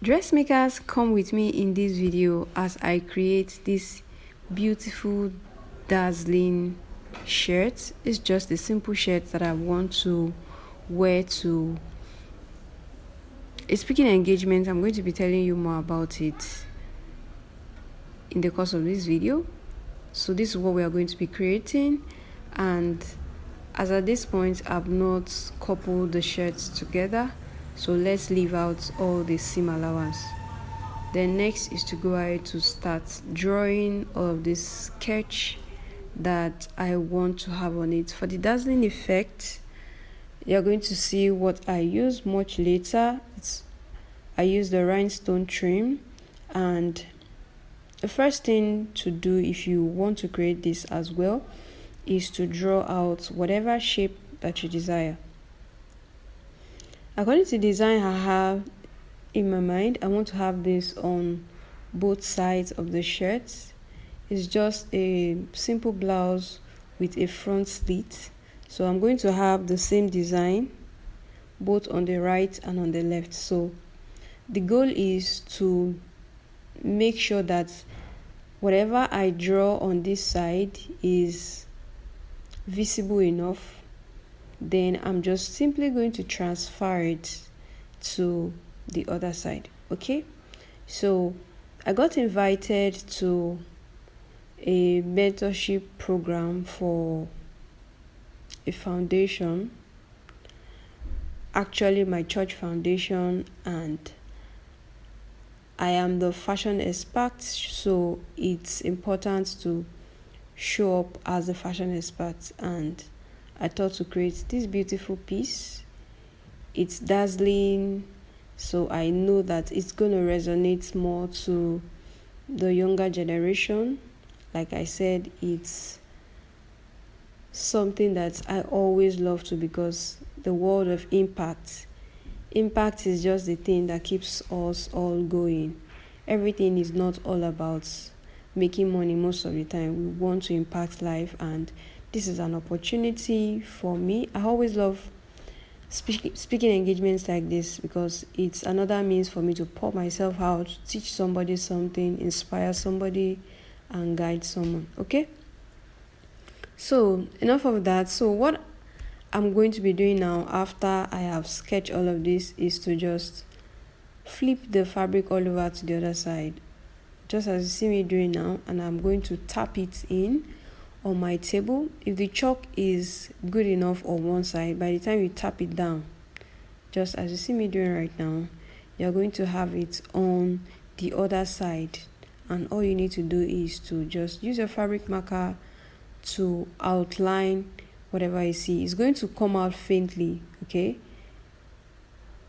Dressmakers, come with me in this video as I create this beautiful dazzling shirt. It's just a simple shirt that I want to wear to a speaking engagement. I'm going to be telling you more about it in the course of this video. So this is what we are going to be creating, and as at this point I've not coupled the shirts together, so let's leave out all the seam allowance. Then next is to go ahead to start drawing all of this sketch that I want to have on it. For the dazzling effect, you're going to see what I use much later. I use the rhinestone trim, and the first thing to do if you want to create this as well is to draw out whatever shape that you desire. According to the design I have in my mind, I want to have this on both sides of the shirt. It's just a simple blouse with a front slit. So I'm going to have the same design both on the right and on the left. So the goal is to make sure that whatever I draw on this side is visible enough. Then I'm just simply going to transfer it to the other side. Okay, so I got invited to a mentorship program for a foundation, actually my church foundation, and I am the fashion expert, so it's important to show up as a fashion expert, and I thought to create this beautiful piece. It's dazzling, so I know that it's going to resonate more to the younger generation. Like I said, it's something that I always love to, because the world of impact is just the thing that keeps us all going. Everything is not all about making money. Most of the time we want to impact life, and this is an opportunity for me. I always love speaking engagements like this because it's another means for me to pour myself out, teach somebody something, inspire somebody, and guide someone. Okay, so enough of that. So what I'm going to be doing now, after I have sketched all of this, is to just flip the fabric all over to the other side, just as you see me doing now, and I'm going to tap it in on my table. If the chalk is good enough on one side, by the time you tap it down, just as you see me doing right now, you're going to have it on the other side, and all you need to do is to just use your fabric marker to outline whatever you see. It's going to come out faintly, okay?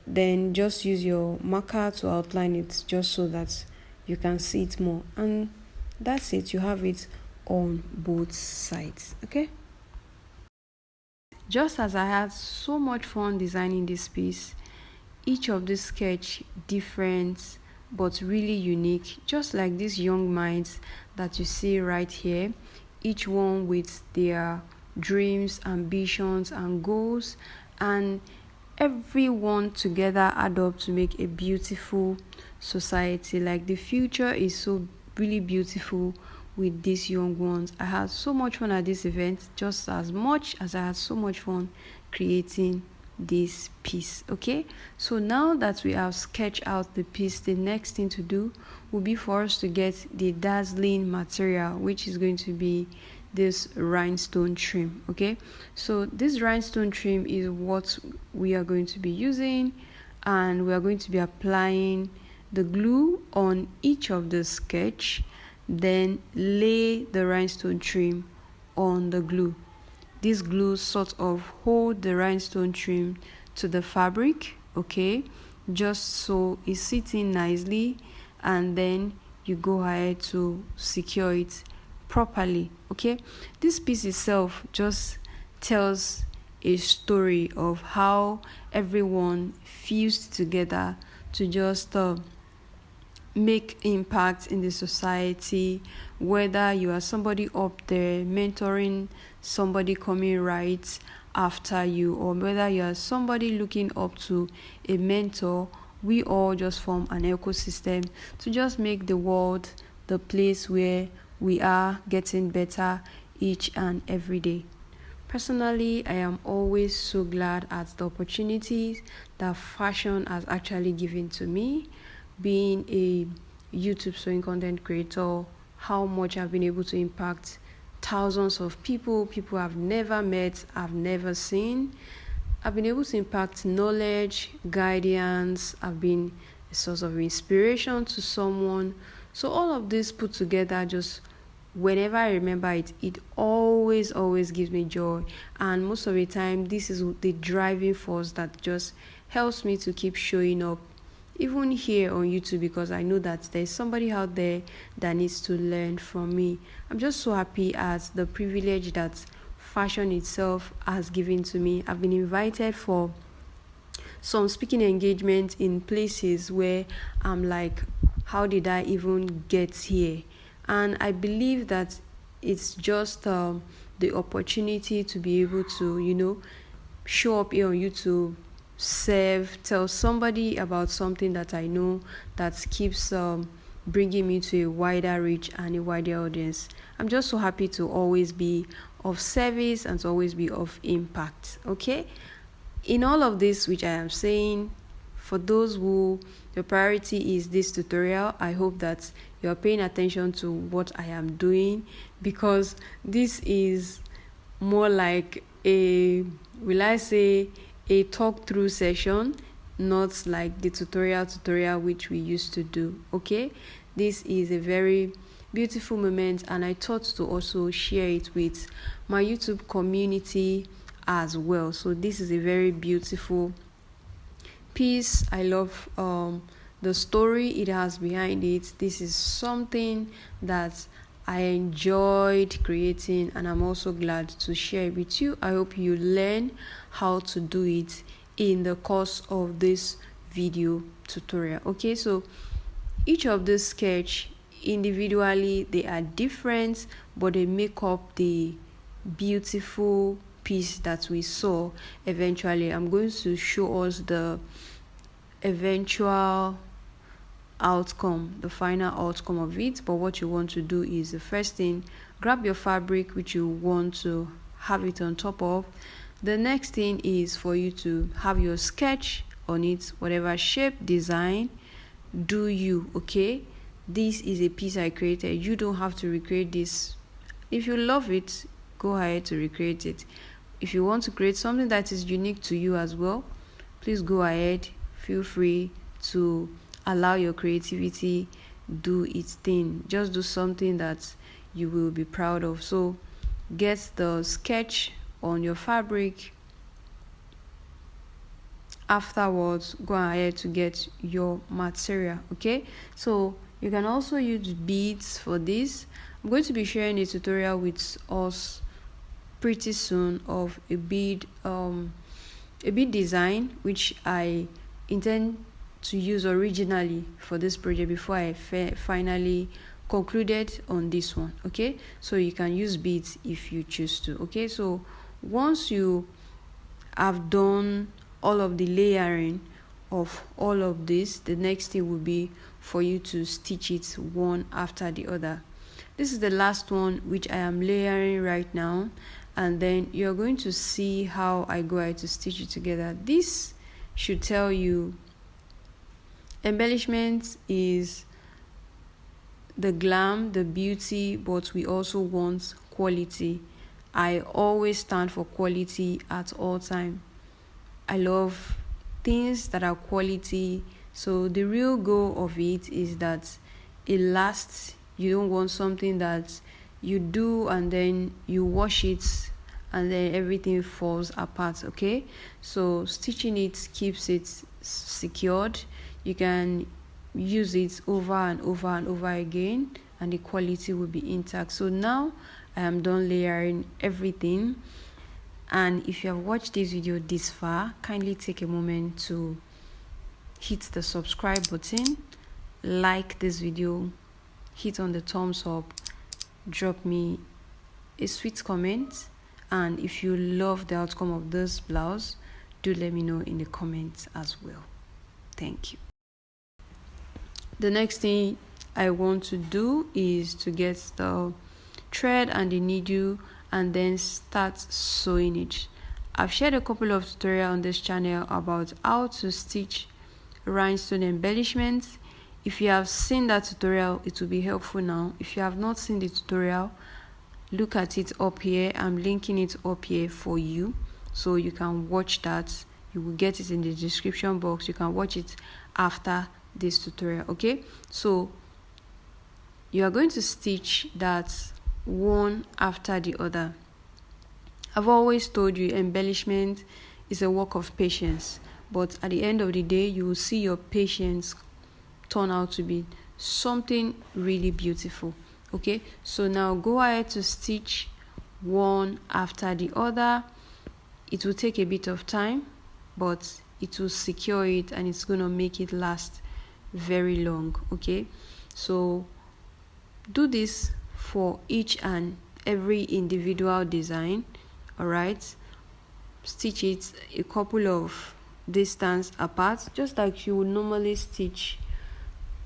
Then just use your marker to outline it, just so that you can see it more, and that's it. You have it on both sides. Okay, just as I had so much fun designing this piece, each of this sketch different but really unique, just like these young minds that you see right here, each one with their dreams, ambitions, and goals, and everyone together add up to make a beautiful society. Like, the future is so really beautiful with these young ones. I had so much fun at this event, just as much as I had so much fun creating this piece. Okay, so now that we have sketched out the piece, the next thing to do will be for us to get the dazzling material, which is going to be this rhinestone trim. Okay, so this rhinestone trim is what we are going to be using, and we are going to be applying the glue on each of the sketch, then lay the rhinestone trim on the glue. This glue sort of hold the rhinestone trim to the fabric, okay, just so it's sitting nicely, and then you go ahead to secure it properly. Okay, this piece itself just tells a story of how everyone fused together to just make impact in the society, whether you are somebody up there mentoring somebody coming right after you, or whether you are somebody looking up to a mentor we all just form an ecosystem to just make the world the place where we are getting better each and every day. Personally, I am always so glad at the opportunities that fashion has actually given to me. Being a YouTube sewing content creator, how much I've been able to impact thousands of people I've never met, I've never seen. I've been able to impact knowledge, guidance, I've been a source of inspiration to someone. So all of this put together, just whenever I remember it, it always gives me joy. And most of the time, this is the driving force that just helps me to keep showing up, even here on YouTube, because I know that there's somebody out there that needs to learn from me. I'm just so happy at the privilege that fashion itself has given to me. I've been invited for some speaking engagements in places where I'm like, how did I even get here? And I believe that it's just the opportunity to be able to, show up here on YouTube, tell somebody about something that I know that keeps bringing me to a wider reach and a wider audience. I'm just so happy to always be of service and to always be of impact. Okay, in all of this which I am saying, for those who your priority is this tutorial, I hope that you're paying attention to what I am doing, because this is more like a talk through session, not like the tutorial which we used to do. Okay, this is a very beautiful moment, and I thought to also share it with my YouTube community as well. So this is a very beautiful piece. I love the story it has behind it. This is something that I enjoyed creating, and I'm also glad to share it with you. I hope you learn how to do it in the course of this video tutorial. Okay, so each of the sketch individually, they are different, but they make up the beautiful piece that we saw. Eventually, I'm going to show us the eventual outcome, the final outcome of it. But what you want to do is, the first thing, grab your fabric which you want to have it on top of. The next thing is for you to have your sketch on it, whatever shape, design, do you. Okay, this is a piece I created. You don't have to recreate this. If you love it, go ahead to recreate it. If you want to create something that is unique to you as well, please go ahead. Feel free to allow your creativity do its thing. Just do something that you will be proud of. So get the sketch on your fabric. Afterwards, go ahead to get your material. Okay, so you can also use beads for this. I'm going to be sharing a tutorial with us pretty soon of a bead design which I intend to use originally for this project before I finally concluded on this one. Okay, so you can use beads if you choose to. Okay, so once you have done all of the layering of all of this, the next thing will be for you to stitch it one after the other. This is the last one which I am layering right now, and then you're going to see how I go ahead to stitch it together. This should tell you embellishment is the glam, the beauty, but we also want quality. I always stand for quality at all time. I love things that are quality. So the real goal of it is that it lasts. You don't want something that you do and then you wash it and then everything falls apart. Okay, so stitching it keeps it secured. You can use it over and over and over again, and the quality will be intact. So now I am done layering everything. And if you have watched this video this far, kindly take a moment to hit the subscribe button, like this video, hit on the thumbs up, drop me a sweet comment, and if you love the outcome of this blouse, do let me know in the comments as well. Thank you. The next thing I want to do is to get the thread and the needle and then start sewing it. I've shared a couple of tutorials on this channel about how to stitch rhinestone embellishments. If you have seen that tutorial, it will be helpful now. If you have not seen the tutorial, look at it up here. I'm linking it up here for you so you can watch that. You will get it in the description box. You can watch it after this tutorial. Okay, so you are going to stitch that one after the other. I've always told you embellishment is a work of patience, but at the end of the day you will see your patience turn out to be something really beautiful. Okay, so now go ahead to stitch one after the other. It will take a bit of time, but it will secure it and it's going to make it last very long. Okay, so do this for each and every individual design. All right, stitch it a couple of distance apart, just like you would normally stitch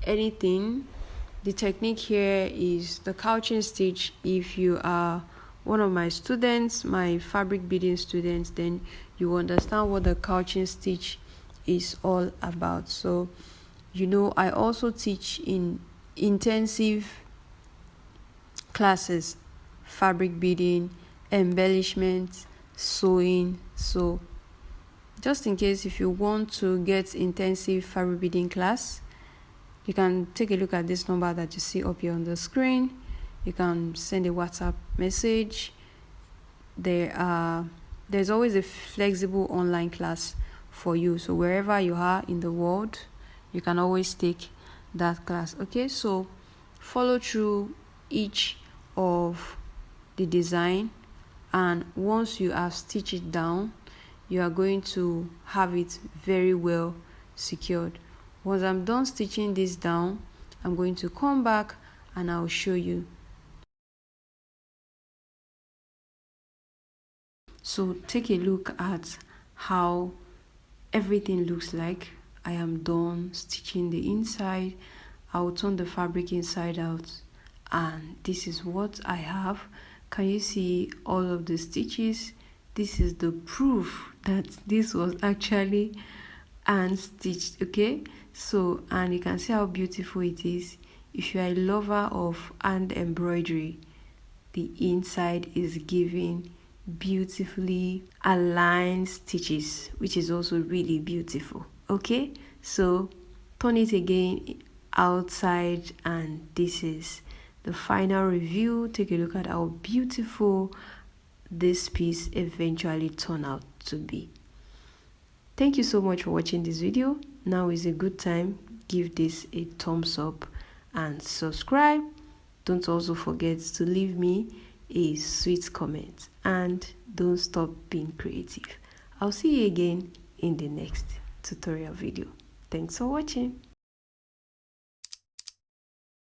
anything. The technique here is the couching stitch. If you are one of my students, my fabric beading students, then you understand what the couching stitch is all about. So you know, I also teach in intensive classes fabric beading, embellishment, sewing. So just in case if you want to get intensive fabric beading class, you can take a look at this number that you see up here on the screen. You can send a WhatsApp message. There's always a flexible online class for you, so wherever you are in the world you can always take that class. Okay, so follow through each of the design, and once you have stitched it down, you are going to have it very well secured. Once I'm done stitching this down, I'm going to come back and I'll show you. So take a look at how everything looks like. I am done stitching the inside. I'll turn the fabric inside out, and this is what I have. Can you see all of the stitches? This is the proof that this was actually hand stitched. Okay, so, and you can see how beautiful it is. If you are a lover of hand embroidery, the inside is giving beautifully aligned stitches, which is also really beautiful. Okay, so turn it again outside, and this is the final review. Take a look at how beautiful this piece eventually turned out to be. Thank you so much for watching this video. Now is a good time. Give this a thumbs up and subscribe. Don't also forget to leave me a sweet comment, and don't stop being creative. I'll see you again in the next tutorial video. Thanks for watching.